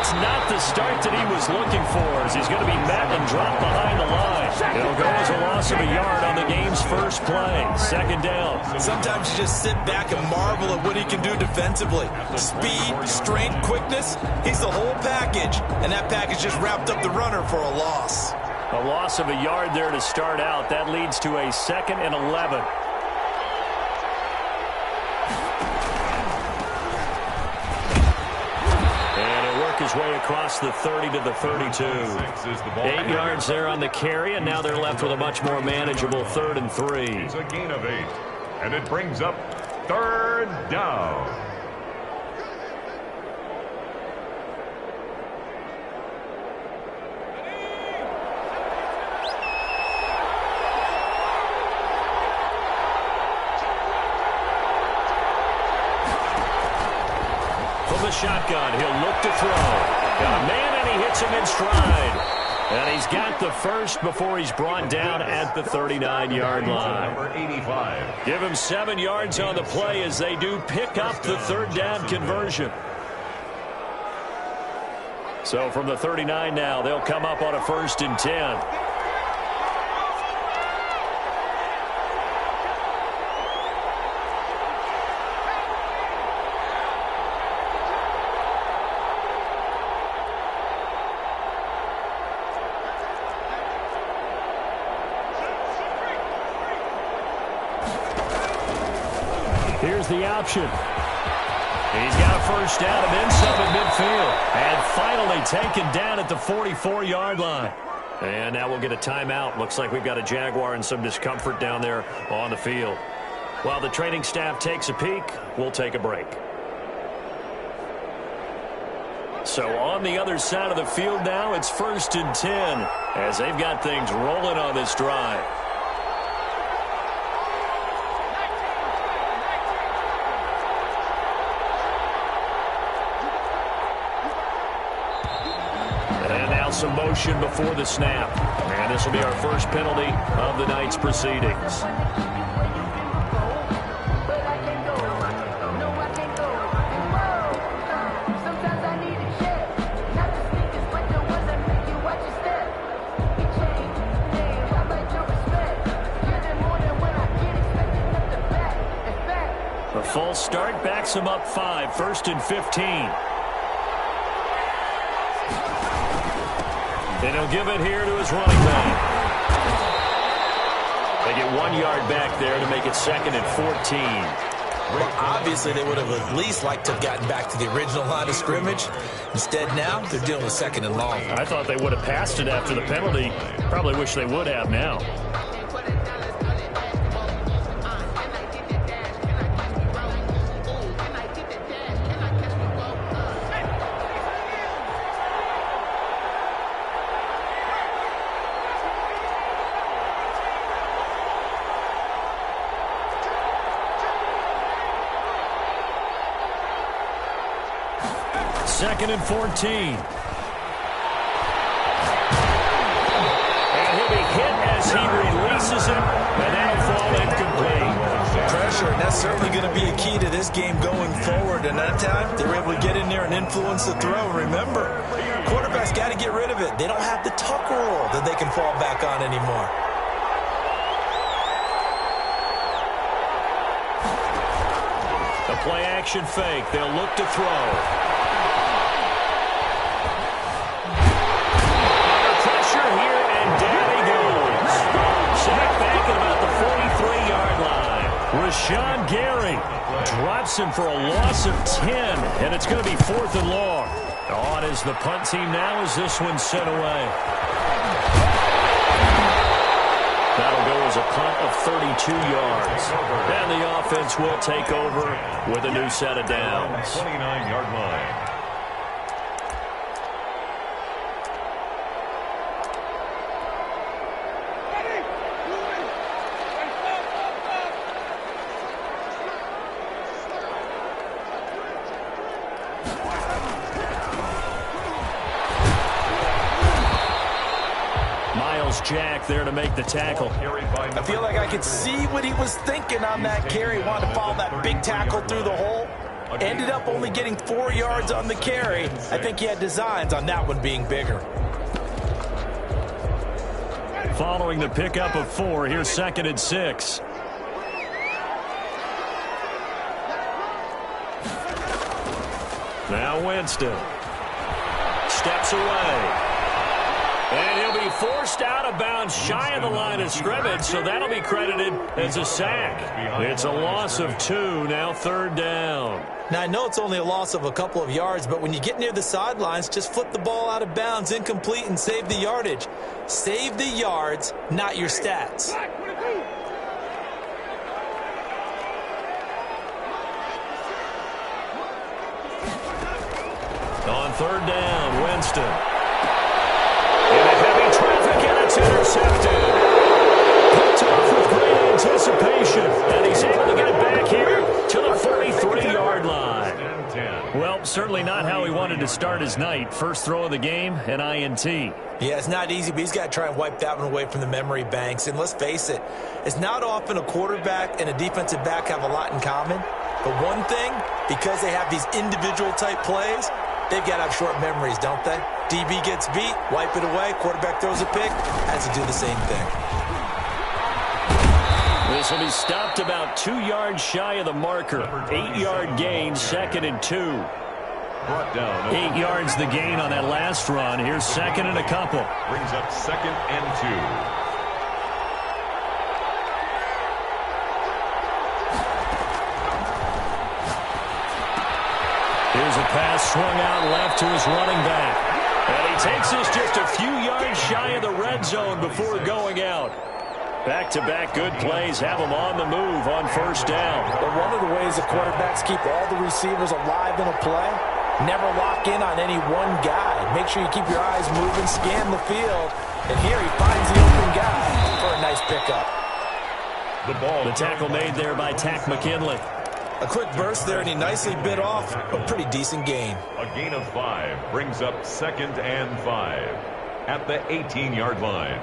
It's not the start that he was looking for, as he's going to be met and dropped behind the line. It'll go as a loss of a yard on the game's first play. Second down. Sometimes you just sit back and marvel at what he can do defensively. Speed, strength, quickness, he's the whole package. And that package just wrapped up the runner for a loss. A loss of a yard there to start out. That leads to a 2nd and 11. His way across the 30 to the 32. 8 yards there on the carry, and now they're left with a much more manageable 3rd and 3. It's a gain of 8, and it brings up 3rd down. The shotgun, he'll look to throw. Got a man, and he hits him in stride. And he's got the first before he's brought down at the 39-yard line. Number 85. Give him 7 yards on the play as they do pick up the 3rd down conversion. So from the 39 now, they'll come up on a 1st and 10. Here's the option. He's got a first down and then some at midfield. And finally taken down at the 44-yard line. And now we'll get a timeout. Looks like we've got a Jaguar and some discomfort down there on the field. While the training staff takes a peek, we'll take a break. So on the other side of the field now, it's 1st and 10 as they've got things rolling on this drive. Some motion before the snap. And this will be our first penalty of the night's proceedings. A false start backs him up 5, 1st and 15. And he'll give it here to his running back. They get 1 yard back there to make it 2nd and 14. Well, obviously, they would have at least liked to have gotten back to the original line of scrimmage. Instead, now, they're dealing with 2nd and long. I thought they would have passed it after the penalty. Probably wish they would have now. Second and 14. And he'll be hit as he releases him, and that'll fall incomplete. Pressure, and that's certainly going to be a key to this game going forward. And that time, they were able to get in there and influence the throw. Remember, quarterbacks got to get rid of it. They don't have the tuck rule that they can fall back on anymore. The play action fake. They'll look to throw. Rashawn Gary drops him for a loss of 10, and it's going to be 4th and long. On is the punt team now as this one's sent away. That'll go as a punt of 32 yards. And the offense will take over with a new set of downs. 29-yard line. Jack there to make the tackle. I feel like I could see what he was thinking on that carry. Wanted to follow that big tackle through the hole. Ended up only getting 4 yards on the carry. I think he had designs on that one being bigger. Following the pickup of 4, here's 2nd and 6. Now Winston steps away. And he'll be forced out of bounds shy of the line of scrimmage, so that'll be credited as a sack. It's a loss of 2, now 3rd down. Now, I know it's only a loss of a couple of yards, but when you get near the sidelines, just flip the ball out of bounds, incomplete, and save the yardage. Save the yards, not your stats. On 3rd down, Winston. Into heavy traffic, and it's intercepted. Picked off with great anticipation, and he's able to get it back here to the 43-yard line. Well, certainly not how he wanted to start his night. First throw of the game, an INT. Yeah, it's not easy, but he's got to try and wipe that one away from the memory banks. And let's face it, it's not often a quarterback and a defensive back have a lot in common. But one thing, because they have these individual type plays, they've got to have short memories, don't they? DB gets beat, wipe it away, quarterback throws a pick, has to do the same thing. This will be stopped about 2 yards shy of the marker. 8-yard gain, 2nd and 2. 8 yards the gain on that last run. Here's 2nd and a couple. Brings up 2nd and 2. Here's a pass swung out left to his running back. And he takes this just a few yards shy of the red zone before going out. Back-to-back good plays have him on the move on 1st down. But one of the ways the quarterbacks keep all the receivers alive in a play, never lock in on any one guy. Make sure you keep your eyes moving, scan the field, and here he finds the open guy for a nice pickup. The tackle made there by Tack McKinley. A quick burst there, and he nicely bit off a pretty decent gain. A gain of 5 brings up 2nd and 5 at the 18-yard line.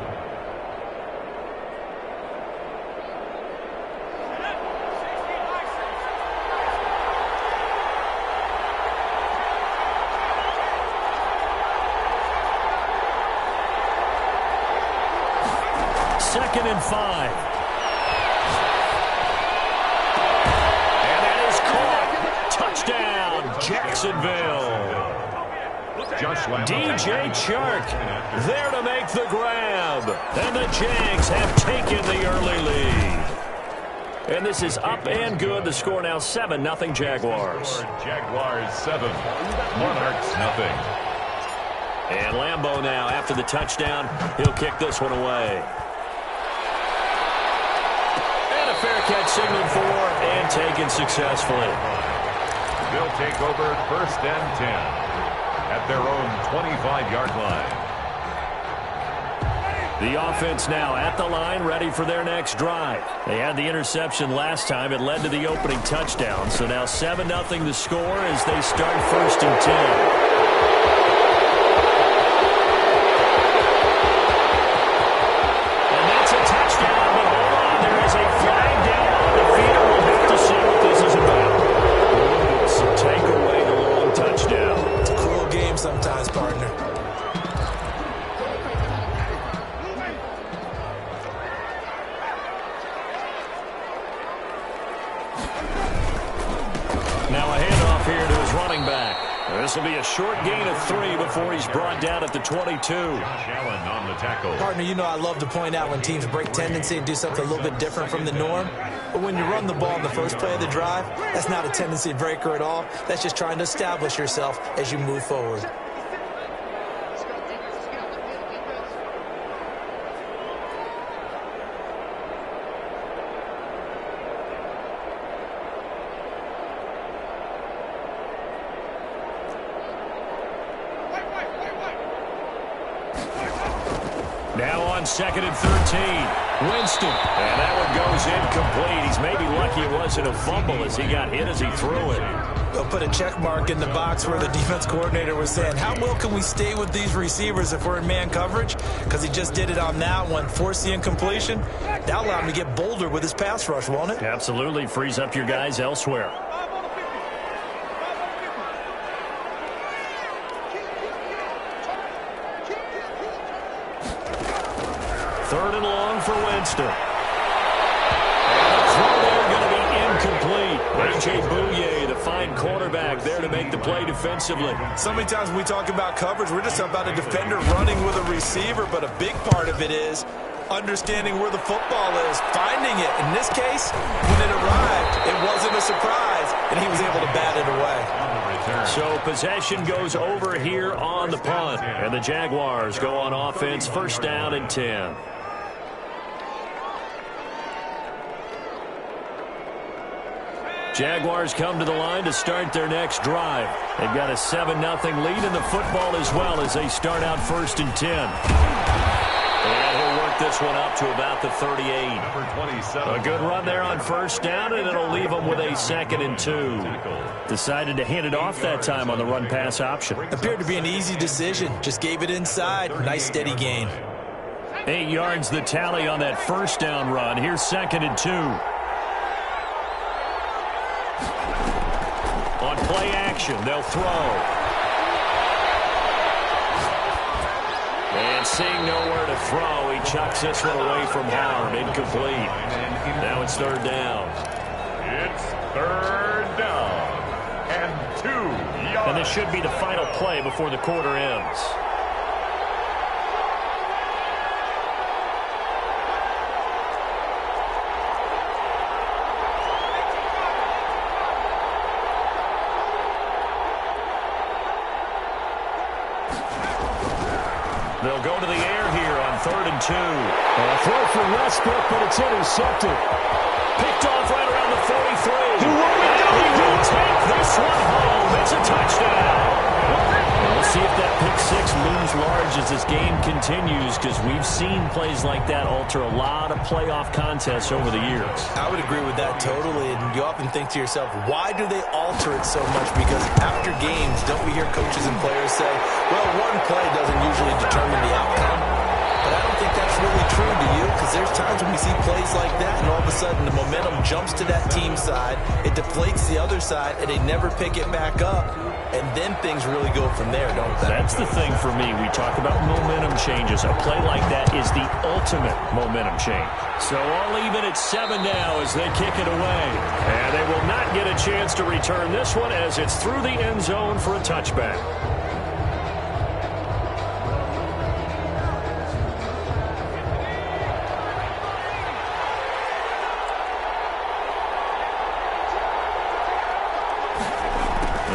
Second and 5. Touchdown, Jacksonville. DJ Chark there to make the grab. And the Jags have taken the early lead. And this is up and good. The score now 7-0 Jaguars. Jaguars 7, Monarchs 0. And Lambeau now after the touchdown. He'll kick this one away. And a fair catch signaled for and taken successfully. They'll take over 1st and 10 at their own 25-yard line. The offense now at the line, ready for their next drive. They had the interception last time. It led to the opening touchdown. So now 7-0 the score as they start 1st and 10. Sometimes, partner. Now a handoff here to his running back. This will be a short gain of 3 before he's brought down at the 22. Josh Allen on the tackle. Partner, you know I love to point out when teams break tendency and do something a little bit different from the norm. But when you run the ball in the first play of the drive, that's not a tendency breaker at all. That's just trying to establish yourself as you move forward. Now on 2nd and 13. Winston. And that one goes incomplete. He's maybe lucky it wasn't a fumble as he got hit as he threw it. They'll put a check mark in the box where the defense coordinator was saying, how well can we stay with these receivers if we're in man coverage? Because he just did it on that one. Force the incompletion. That'll allow him to get bolder with his pass rush, won't it? Absolutely. Frees up your guys elsewhere. Third and long for Winston. And the throw there going to be incomplete. A.J. Bouye, the fine cornerback, there to make the play defensively. So many times when we talk about coverage, we're just about a defender running with a receiver, but a big part of it is understanding where the football is, finding it. In this case, when it arrived, it wasn't a surprise, and he was able to bat it away. So possession goes over here on the punt, and the Jaguars go on offense, first down and 10. Jaguars come to the line to start their next drive. They've got a 7-0 lead in the football as well as they start out first and 10. And he'll work this one up to about the 38. A good run there on first down, and it'll leave them with a 2nd and 2. Decided to hand it off that time on the run-pass option. Appeared to be an easy decision. Just gave it inside. Nice, steady gain. 8 yards the tally on that first down run. Here's 2nd and 2. On play action, they'll throw. And seeing nowhere to throw, he chucks this one away from Howard. Incomplete. Now it's third down. It's third down and 2 yards. And this should be the final play before the quarter ends. They'll go to the air here on 3rd and 2. A throw for Westbrook, but it's intercepted. Picked off right around the 43. He will take this one home. It's a touchdown. We'll see if that pick six looms large as this game continues, because we've seen plays like that alter a lot of playoff contests over the years. I would agree with that totally, and you often think to yourself, why do they alter it so much? Because after games, don't we hear coaches and players say, well, one play doesn't usually determine the outcome? But I don't think that's really true to you, because there's times when we see plays like that, and all of a sudden the momentum jumps to that team side, it deflates the other side, and they never pick it back up, and then things really go from there, don't they? That's the thing for me. We talk about momentum changes. A play like that is the ultimate momentum change. So all even at 7 now as they kick it away. And they will not get a chance to return this one as it's through the end zone for a touchback.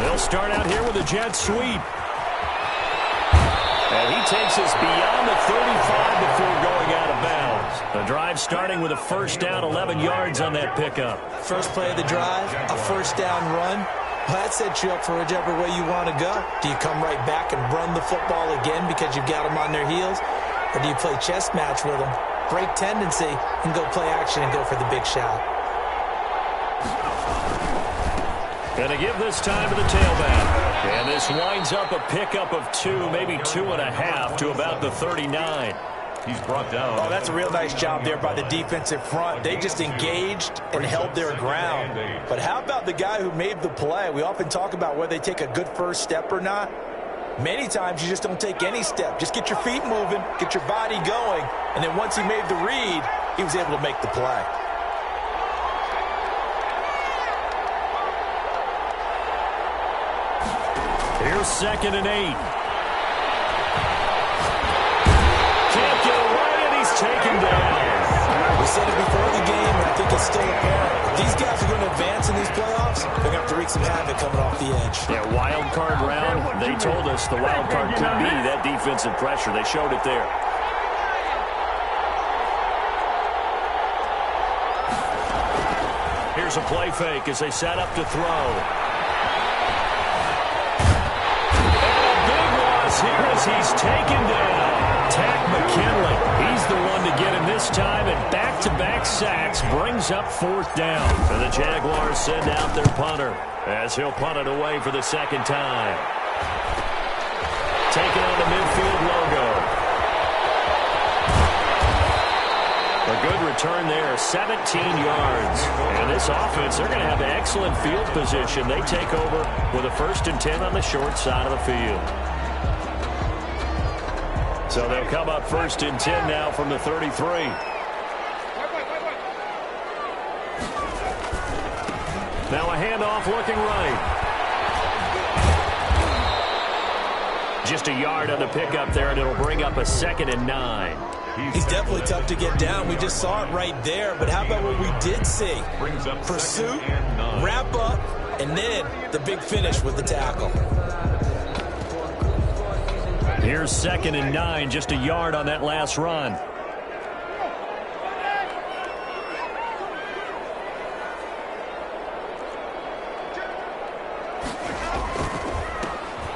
They'll start out here with a jet sweep. And he takes us beyond the 35 before going out of bounds. The drive starting with a first down, 11 yards on that pickup. First play of the drive, a first down run. Well, that sets you up for whichever way you want to go. Do you come right back and run the football again because you've got them on their heels? Or do you play chess match with them, break tendency, and go play action and go for the big shot? Going to give this time to the tailback. And this winds up a pickup of 2, maybe 2.5 to about the 39. He's brought down. Oh, that's a real nice job there by the defensive front. They just engaged and held their ground. But how about the guy who made the play? We often talk about whether they take a good first step or not. Many times you just don't take any step. Just get your feet moving, get your body going, and then once he made the read, he was able to make the play. Here's 2nd and 8. Can't get away, and he's taken down. We said it before the game, and I think it's still apparent. If these guys are going to advance in these playoffs, they're going to have to wreak some havoc coming off the edge. Yeah, wild card round. They told us the wild card could be that defensive pressure. They showed it there. Here's a play fake as they set up to throw. Here as he's taken down. Tack McKinley. He's the one to get him this time, and back-to-back sacks brings up 4th down. And the Jaguars send out their punter as he'll punt it away for the second time. Taking on the midfield logo. A good return there, 17 yards. And this offense, they're going to have excellent field position. They take over with a 1st and 10 on the short side of the field. So they'll come up first and 10 now from the 33. Now a handoff looking right. Just a yard on the pickup there, and it'll bring up a 2nd and 9. He's definitely tough to get down. We just saw it right there. But how about what we did see? Pursuit, wrap up, and then the big finish with the tackle. Here's 2nd and 9, just a yard on that last run.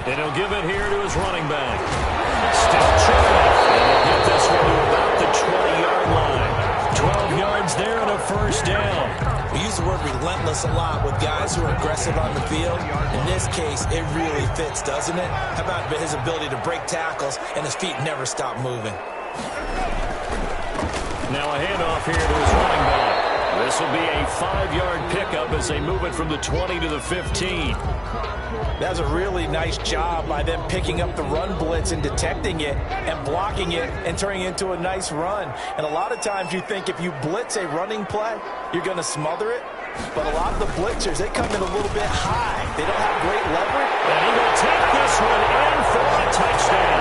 And he'll give it here to his running back. Still trying. And he'll get this one to about the 20-yard line. 12 yards there and a first down. We use the word relentless a lot with guys who are aggressive on the field. In this case, it really fits, doesn't it? How about his ability to break tackles and his feet never stop moving? Now a handoff here to his running back. This will be a 5-yard pickup as they move it from the 20 to the 15. That's a really nice job by them picking up the run blitz and detecting it and blocking it and turning it into a nice run. And a lot of times you think if you blitz a running play, you're going to smother it. But a lot of the blitzers, they come in a little bit high. They don't have great leverage. And he will take this one in for a touchdown.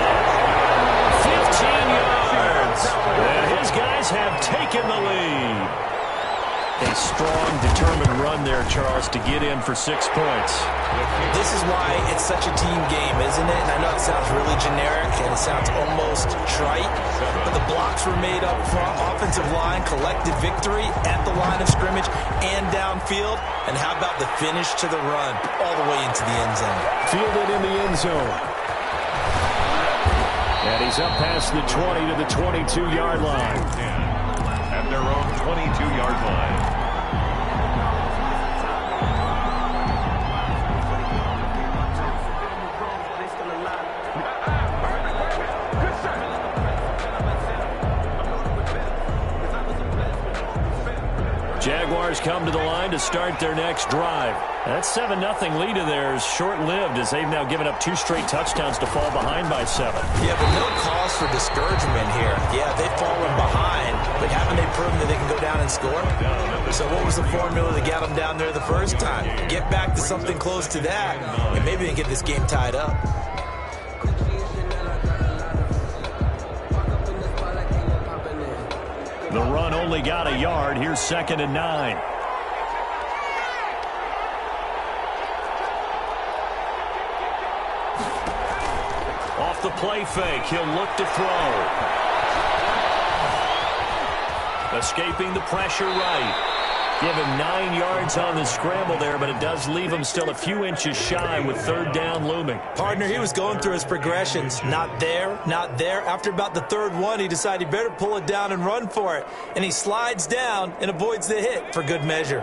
15 yards. And his guys have taken the lead. A strong, determined run there, Charles, to get in for 6 points. This is why it's such a team game, isn't it? And I know it sounds really generic and it sounds almost trite, but the blocks were made up front. Offensive line collected victory at the line of scrimmage and downfield. And how about the finish to the run all the way into the end zone? Fielded in the end zone. And he's up past the 20 to the 22-yard line. At their own 22-yard line. Jaguars come to the line to start their next drive. That 7-0 lead of theirs short-lived as they've now given up 2 straight touchdowns to fall behind by 7. Yeah, but no cause for discouragement here. Yeah, they've fallen behind, but haven't they proven that they can go down and score? So what was the formula that got them down there the first time? Get back to something close to that, and maybe they can get this game tied up. The run only got a yard. Here's 2nd and 9. Off the play fake, he'll look to throw. Escaping the pressure right. Give him 9 yards on the scramble there, but it does leave him still a few inches shy with 3rd down looming. Partner, he was going through his progressions. Not there, not there. After about the 3rd one, he decided he better pull it down and run for it. And he slides down and avoids the hit for good measure.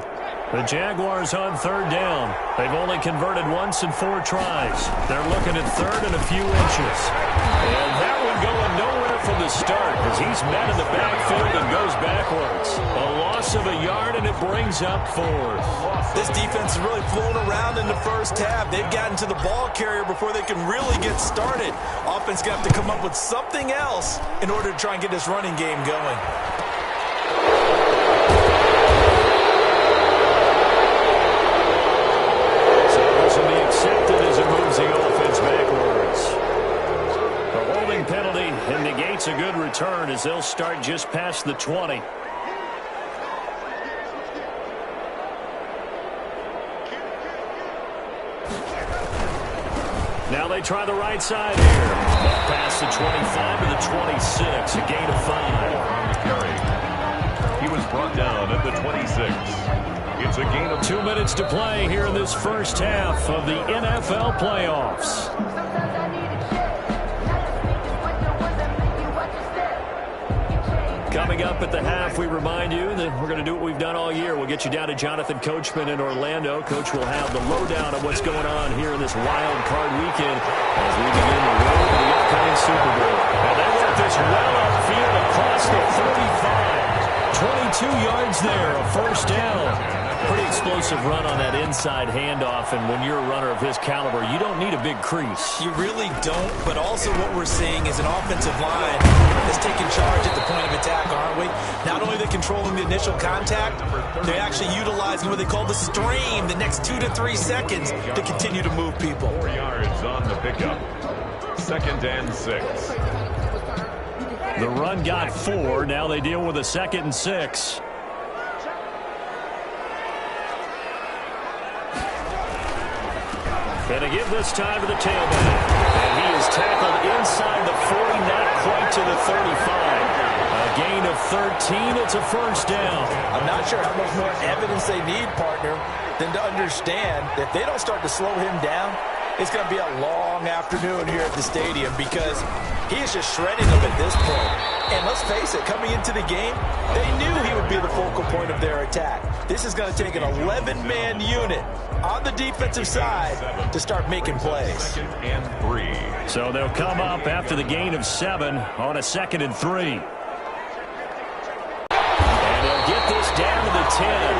The Jaguars on 3rd down. They've only converted once in 4 tries. They're looking at 3rd and a few inches. And that one going nowhere from the start as he's met in the backfield and goes backwards. A loss of a yard, and it brings up 4th. This defense has really flown around in the first half. They've gotten to the ball carrier before they can really get started. Offense got to come up with something else in order to try and get this running game going. Penalty and negates a good return as they'll start just past the 20. Now they try the right side here. Up past the 25 to the 26, a gain of 5. He was brought down at the 26. It's a gain of 2 minutes to play here in this first half of the NFL playoffs. Coming up at the half, we remind you that we're going to do what we've done all year. We'll get you down to Jonathan Coachman in Orlando. Coach will have the lowdown of what's going on here in this wild card weekend as we begin the road to the upcoming Super Bowl. And they work this well upfield across the 35. 22 yards there, a first down. Pretty explosive run on that inside handoff, and when you're a runner of his caliber, you don't need a big crease. You really don't, but also what we're seeing is an offensive line that's taking charge at the point of attack, aren't we? Not only are they controlling the initial contact, they're actually utilizing what they call the stream, the next 2 to 3 seconds, to continue to move people. 4 yards on the pickup. 2nd and 6. The run got 4. Now they deal with a 2nd and 6. And to give this time to the tailback. And he is tackled inside the 40, not quite to the 35. A gain of 13. It's a first down. I'm not sure how much more evidence they need, partner, than to understand that if they don't start to slow him down, it's going to be a long afternoon here at the stadium because he is just shredding them at this point. And let's face it, coming into the game, they knew he would be the focal point of their attack. This is going to take an 11-man unit on the defensive side to start making plays. 2nd and 3. So they'll come up after the gain of 7 on a 2nd and 3. And they'll get this down to the 10.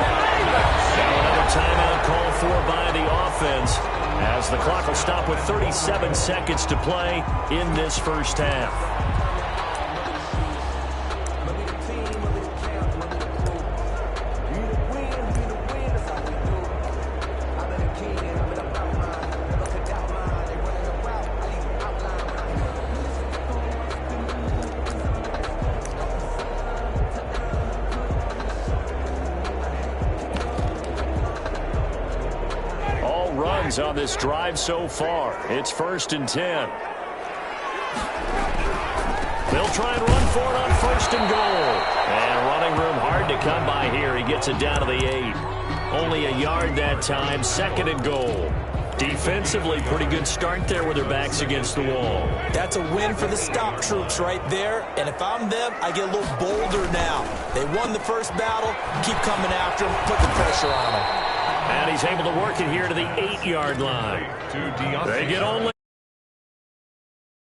Now another timeout called for by the offense, as the clock will stop with 37 seconds to play in this first half. On this drive so far, it's 1st and 10. They'll try and run for it on 1st and goal. And running room hard to come by here. He gets it down to the 8. Only a yard that time, 2nd and goal. Defensively, pretty good start there with their backs against the wall. That's a win for the stop troops right there. And if I'm them, I get a little bolder now. They won the first battle. Keep coming after them. Put the pressure on them. And he's able to work it here to the 8-yard line. They get only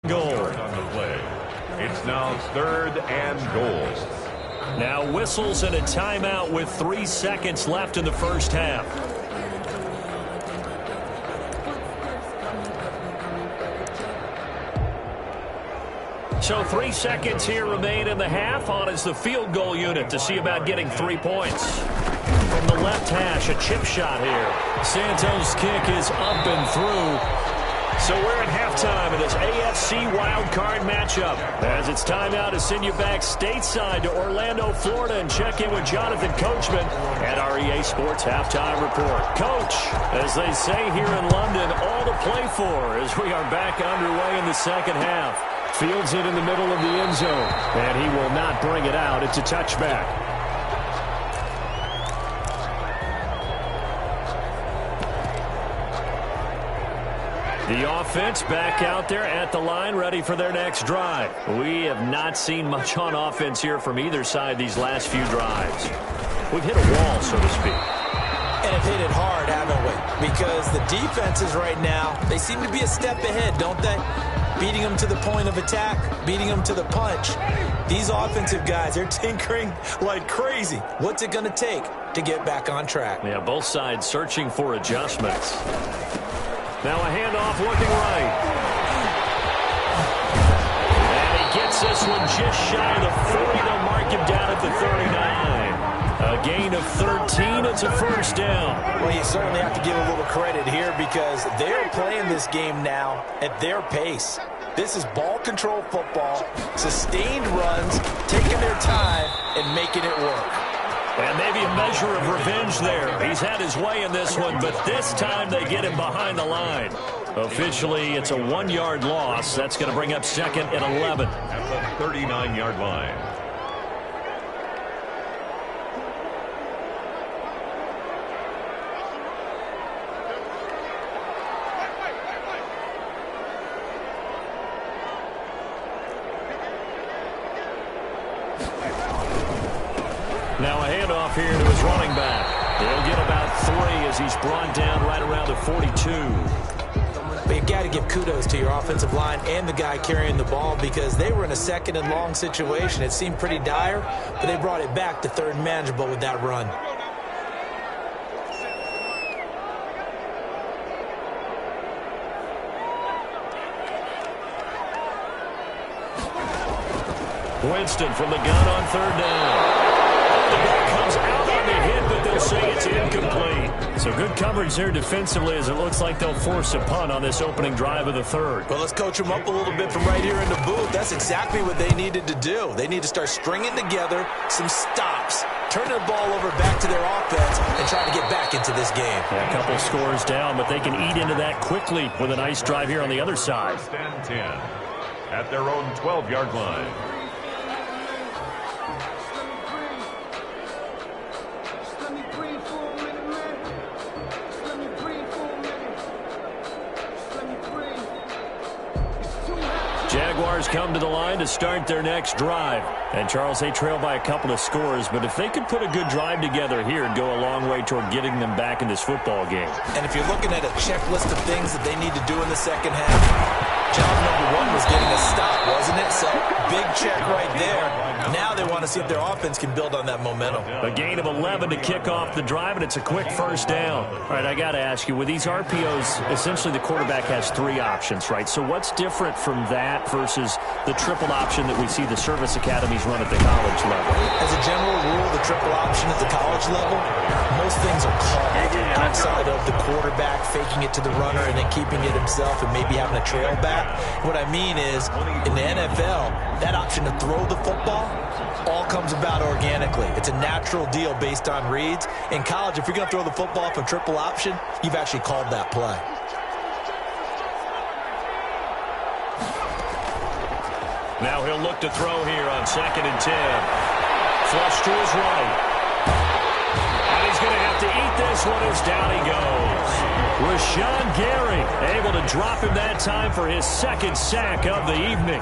goal. On the play. It's now 3rd and goal. Now whistles and a timeout with 3 seconds left in the first half. So 3 seconds here remain in the half. On is the field goal unit to see about getting 3 points. From the left hash, a chip shot here. Santos' kick is up and through. So we're at halftime in this AFC wildcard matchup. As it's time now to send you back stateside to Orlando, Florida, and check in with Jonathan Coachman at our EA Sports Halftime Report. Coach, as they say here in London, all to play for as we are back underway in the second half. Fields it in the middle of the end zone, and he will not bring it out. It's a touchback. The offense back out there at the line, ready for their next drive. We have not seen much on offense here from either side these last few drives. We've hit a wall, so to speak. And have hit it hard, haven't we? Because the defenses right now, they seem to be a step ahead, don't they? Beating them to the point of attack, beating them to the punch. These offensive guys, they're tinkering like crazy. What's it going to take to get back on track? Yeah, both sides searching for adjustments. Now a handoff looking right. And he gets this one just shy of the 40. They'll mark him down at the 39. A gain of 13. It's a first down. Well, you certainly have to give a little credit here because they're playing this game now at their pace. This is ball control football, sustained runs, taking their time and making it work. And maybe a measure of revenge there. He's had his way in this one, but this time they get him behind the line. Officially, it's a 1-yard loss. That's going to bring up 2nd and 11. At the 39-yard line. Now a handoff here to his running back. He'll get about 3 as he's brought down right around the 42. But you've got to give kudos to your offensive line and the guy carrying the ball because they were in a 2nd and long situation. It seemed pretty dire, but they brought it back to 3rd and manageable with that run. Winston from the gun on third down. The ball comes out on the hit, but they'll say it's incomplete. So good coverage there defensively as it looks like they'll force a punt on this opening drive of the third. Well, let's coach them up a little bit from right here in the booth. That's exactly what they needed to do. They need to start stringing together some stops, turn the ball over back to their offense, and try to get back into this game. Yeah, a couple scores down, but they can eat into that quickly with a nice drive here on the other side. First and 10 at their own 12-yard line. Jaguars come to the line to start their next drive. And, Charles, they trail by a couple of scores, but if they could put a good drive together here, it'd go a long way toward getting them back in this football game. And if you're looking at a checklist of things that they need to do in the second half, job number one was getting a stop, wasn't it? So, big check right there. Now they want to see if their offense can build on that momentum. A gain of 11 to kick off the drive, and it's a quick first down. All right, I got to ask you, with these RPOs, essentially the quarterback has three options, right? So what's different from that versus the triple option that we see the service academies run at the college level? As a general rule, the triple option at the college level, most things are called outside of the quarterback faking it to the runner and then keeping it himself and maybe having a trail back. What I mean is, in the NFL, that option to throw the football all comes about organically. It's a natural deal based on reads. In college, if you're going to throw the football for triple option, you've actually called that play. Now he'll look to throw here on 2nd and 10. Flush to his right. And he's going to have to eat this one as down he goes. Rashawn Gary able to drop him that time for his second sack of the evening.